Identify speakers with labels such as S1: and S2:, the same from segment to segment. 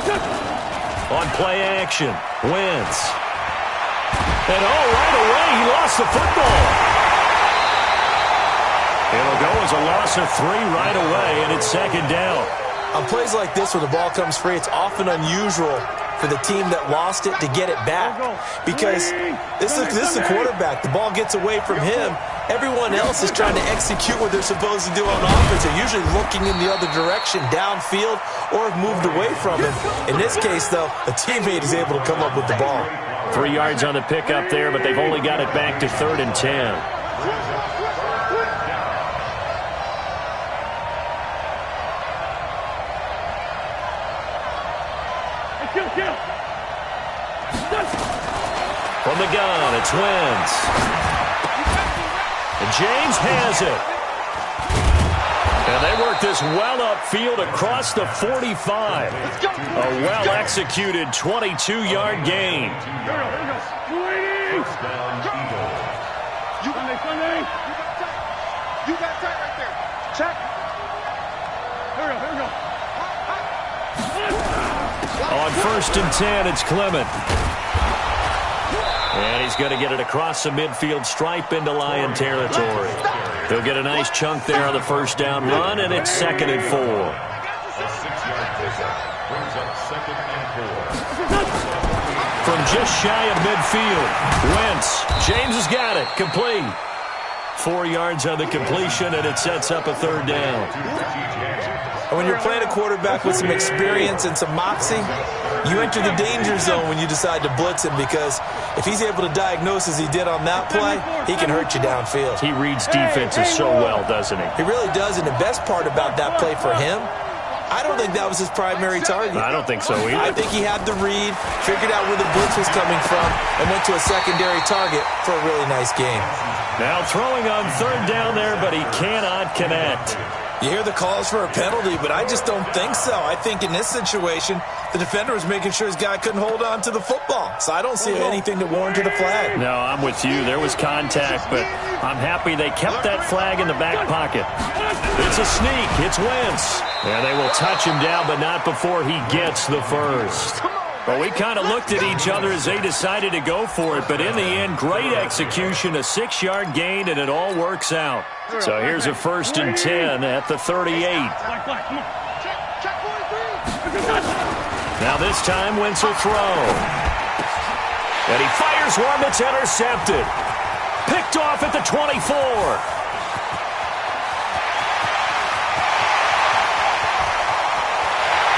S1: On play action, Wentz. And right away, he lost the football. It'll go as a loss of 3 right away, and it's second down.
S2: On plays like this where the ball comes free, it's often unusual for the team that lost it to get it back. Because this is the quarterback. The ball gets away from him. Everyone else is trying to execute what they're supposed to do on offense. They're usually looking in the other direction, downfield, or have moved away from him. In this case, though, a teammate is able to come up with the ball.
S1: 3 yards on the pickup there, but they've only got it back to 3rd and 10. From the gun, it's Wentz. And James has it. And they work this well upfield across the 45. A well-executed 22-yard gain.
S3: You got tight right there. Check. Here we go.
S1: On 1st and 10, it's Clement. And he's going to get it across the midfield stripe into Lion territory. He'll get a nice chunk there on the 1st down run, and it's 2nd and 4. From just shy of midfield, Wentz. James has got it. Complete. 4 yards on the completion, and it sets up a 3rd down.
S2: And when you're playing a quarterback with some experience and some moxie, you enter the danger zone when you decide to blitz him, because if he's able to diagnose as he did on that play, he can hurt you downfield.
S1: He reads defenses so well, doesn't he?
S2: He really does, and the best part about that play for him, I don't think that was his primary target.
S1: I don't think so either.
S2: I think he had the read, figured out where the blitz was coming from, and went to a secondary target for a really nice game.
S1: Now throwing on 3rd down there, but he cannot connect.
S2: You hear the calls for a penalty, but I just don't think so. I think in this situation, the defender was making sure his guy couldn't hold on to the football. So I don't see anything to warrant the flag.
S1: No, I'm with you. There was contact, but I'm happy they kept that flag in the back pocket. It's a sneak. It's Wentz. And they will touch him down, but not before he gets the first. Well, we kind of looked at each other as they decided to go for it, but in the end, great execution, a 6-yard gain, and it all works out. So here's a 1st and 10 at the 38. Now this time, Wentz will throw. And he fires one that's intercepted. Picked off at the 24.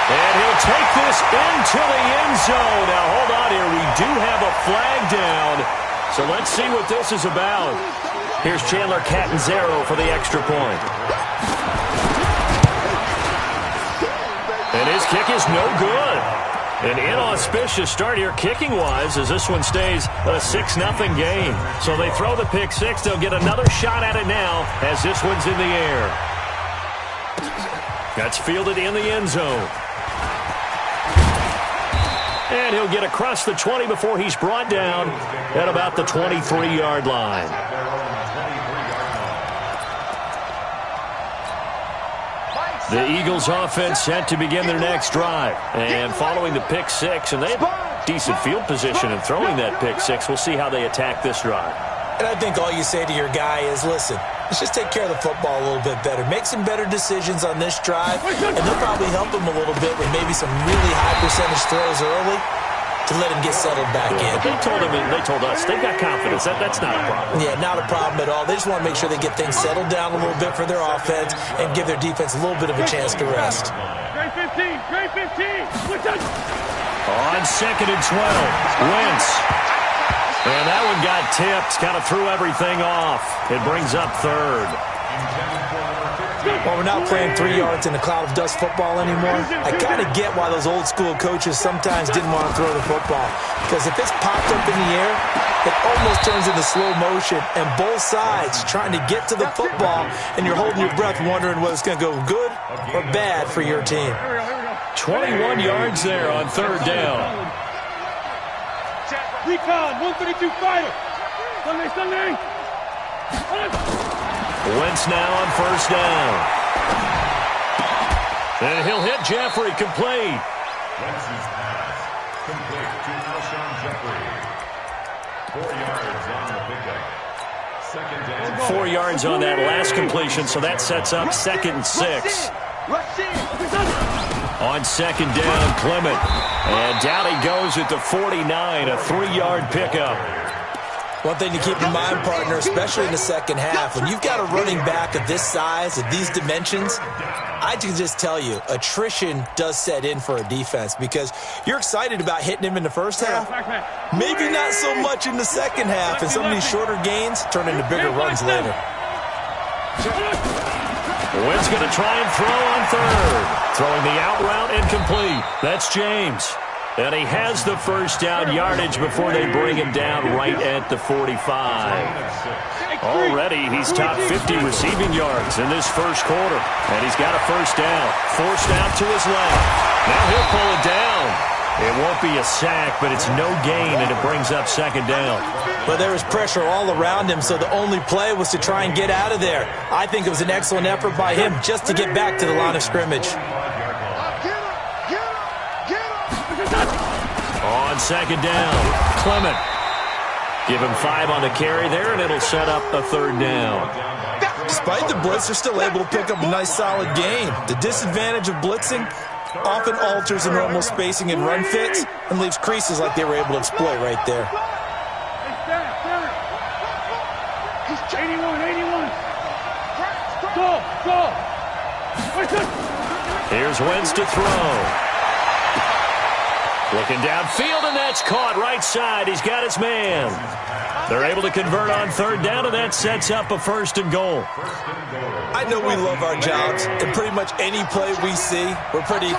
S1: And he'll take this into the end zone. Now, hold on here. We do have a flag down. So let's see what this is about. Here's Chandler Catanzaro for the extra point. And his kick is no good. An inauspicious start here kicking-wise as this one stays a 6-0 game. So they throw the pick six. They'll get another shot at it now as this one's in the air. That's fielded in the end zone. And he'll get across the 20 before he's brought down at about the 23-yard line. The Eagles offense set to begin their next drive. And following the pick six, and they have decent field position in throwing that pick six. We'll see how they attack this drive.
S2: And I think all you say to your guy is, listen, let's just take care of the football a little bit better. Make some better decisions on this drive, and they'll probably help him a little bit with maybe some really high percentage throws early to let him get settled back in.
S1: They told him, and they told us, they've got confidence. That's not a problem.
S2: Yeah, not a problem at all. They just want to make sure they get things settled down a little bit for their offense and give their defense a little bit of a chance to rest.
S3: Great 15, great 15.
S1: On 2nd and 12, Wentz. And that one got tipped, kind of threw everything off. It brings up 3rd.
S2: Well, we're not playing 3 yards in a cloud of dust football anymore. I kind of get why those old school coaches sometimes didn't want to throw the football. Because if it's popped up in the air, it almost turns into slow motion. And both sides trying to get to the football, and you're holding your breath wondering whether it's going to go good or bad for your team.
S1: 21 yards there on 3rd down.
S3: Recon, 132 fighter. Sunday.
S1: Wentz now on 1st down. And he'll hit Jeffrey complete.
S4: Wentz's pass. Complete to Alshon Jeffrey. 4 yards on the pickup. Second down.
S1: 4 yards on that last completion, so that sets up 2nd and 6. On 2nd down, Clement. And down he goes at the 49, a 3-yard pickup.
S2: One thing to keep in mind, partner, especially in the second half, when you've got a running back of this size, of these dimensions, I can just tell you, attrition does set in for a defense because you're excited about hitting him in the first half. Maybe not so much in the second half, and some of these shorter gains turn into bigger runs later.
S1: Wynn's going to try and throw on 3rd. Throwing the out route incomplete. That's James. And he has the first down yardage before they bring him down right at the 45. Already, he's top 50 receiving yards in this first quarter. And he's got a first down. Forced out to his left. Now he'll pull it down. It won't be a sack, but it's no gain, and it brings up 2nd down.
S2: But there was pressure all around him, so the only play was to try and get out of there. I think it was an excellent effort by him just to get back to the line of scrimmage.
S1: On 2nd down, Clement. Give him 5 on the carry there, and it'll set up a 3rd down.
S2: Despite the blitz, they're still able to pick up a nice, solid gain. The disadvantage of blitzing often alters the normal spacing and run fits and leaves creases like they were able to exploit right there.
S3: 81. Go.
S1: Here's Wentz to throw. Looking downfield, and that's caught right side. He's got his man. They're able to convert on 3rd down, and that sets up a 1st and goal.
S2: I know we love our jobs, and pretty much any play we see, we're pretty,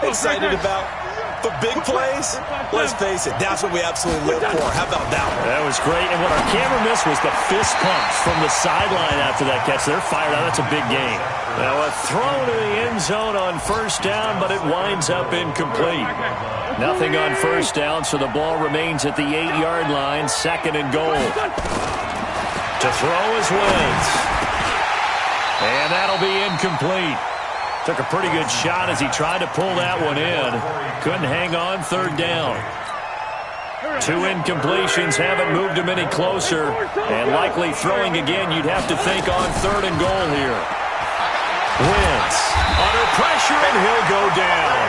S2: excited about. But big plays, let's face it, that's what we absolutely live for. How about that one?
S1: That was great, and what our camera missed was the fist pumps from the sideline after that catch. They're fired out. That's a big game. Now a throw to the end zone on 1st down, but it winds up incomplete. Nothing on 1st down, so the ball remains at the 8-yard line, 2nd and goal. To throw is Wentz. And that'll be incomplete. Took a pretty good shot as he tried to pull that one in. Couldn't hang on 3rd down. 2 incompletions haven't moved him any closer. And likely throwing again, you'd have to think on 3rd and goal here. Wentz under pressure, and he'll go down.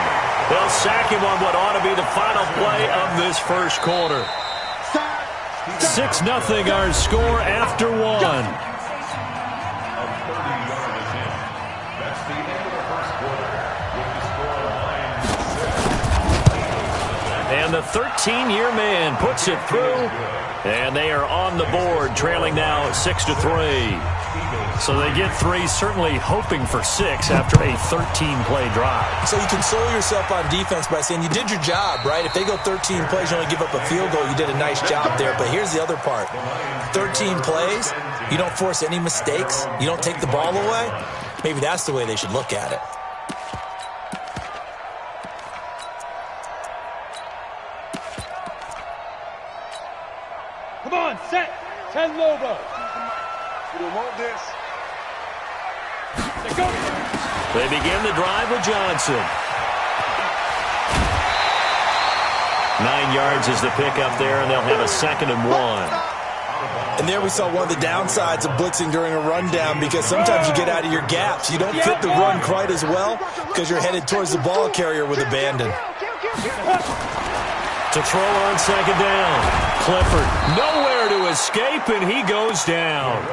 S1: They'll sack him on what ought to be the final play of this first quarter. 6-0 our score after 1. And the 13-year man puts it through, and they are on the board, trailing now 6-3. So they get 3, certainly hoping for 6 after a 13-play drive.
S2: So you console yourself on defense by saying you did your job, right? If they go 13 plays, you only give up a field goal, you did a nice job there. But here's the other part. 13 plays, you don't force any mistakes, you don't take the ball away. Maybe that's the way they should look at it.
S3: Come on, set. 10 Lobo. You don't want this. Let's go.
S1: They begin the drive with Johnson. 9 yards is the pickup there, and they'll have a 2nd and 1.
S2: And there we saw one of the downsides of blitzing during a rundown, because sometimes you get out of your gaps. You don't fit the run quite as well because you're headed towards the ball carrier with abandon.
S1: To throw on 2nd down. Clifford nowhere to escape, and he goes down.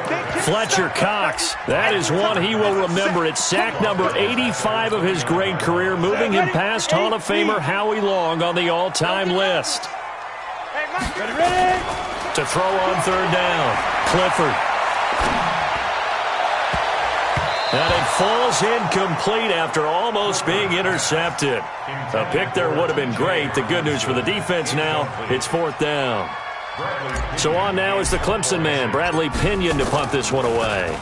S1: Fletcher Cox, that is one he will remember. It's sack number 85 of his great career, moving him past Hall of Famer Howie Long on the all-time list. To throw on 3rd down. Clifford. And it falls incomplete after almost being intercepted. A pick there would have been great. The good news for the defense now, it's 4th down. So on now is the Clemson man, Bradley Pinion, to punt this one away.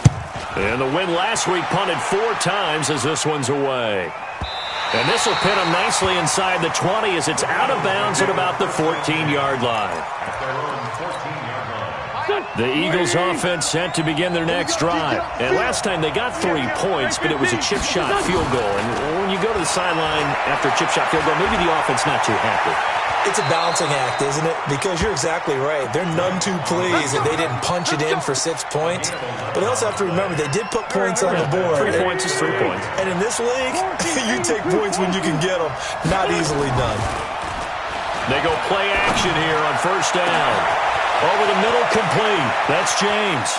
S1: And the win last week punted 4 times as this one's away. And this will pin him nicely inside the 20 as it's out of bounds at about the 14-yard line. The Eagles offense set to begin their next drive. And last time they got 3 points, but it was a chip shot field goal. And when you go to the sideline after a chip shot field goal, maybe the offense not too happy.
S2: It's a balancing act, isn't it? Because you're exactly right. They're none too pleased that they didn't punch it in for 6 points. But they also have to remember they did put points on the board.
S1: 3 points is 3 points.
S2: And in this league, you take points when you can get them. Not easily done.
S1: They go play action here on first down. Over the middle, complete. That's James.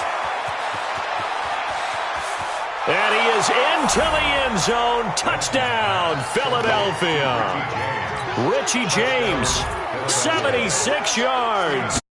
S1: And he is into the end zone. Touchdown, Philadelphia. Richie James, 76 yards.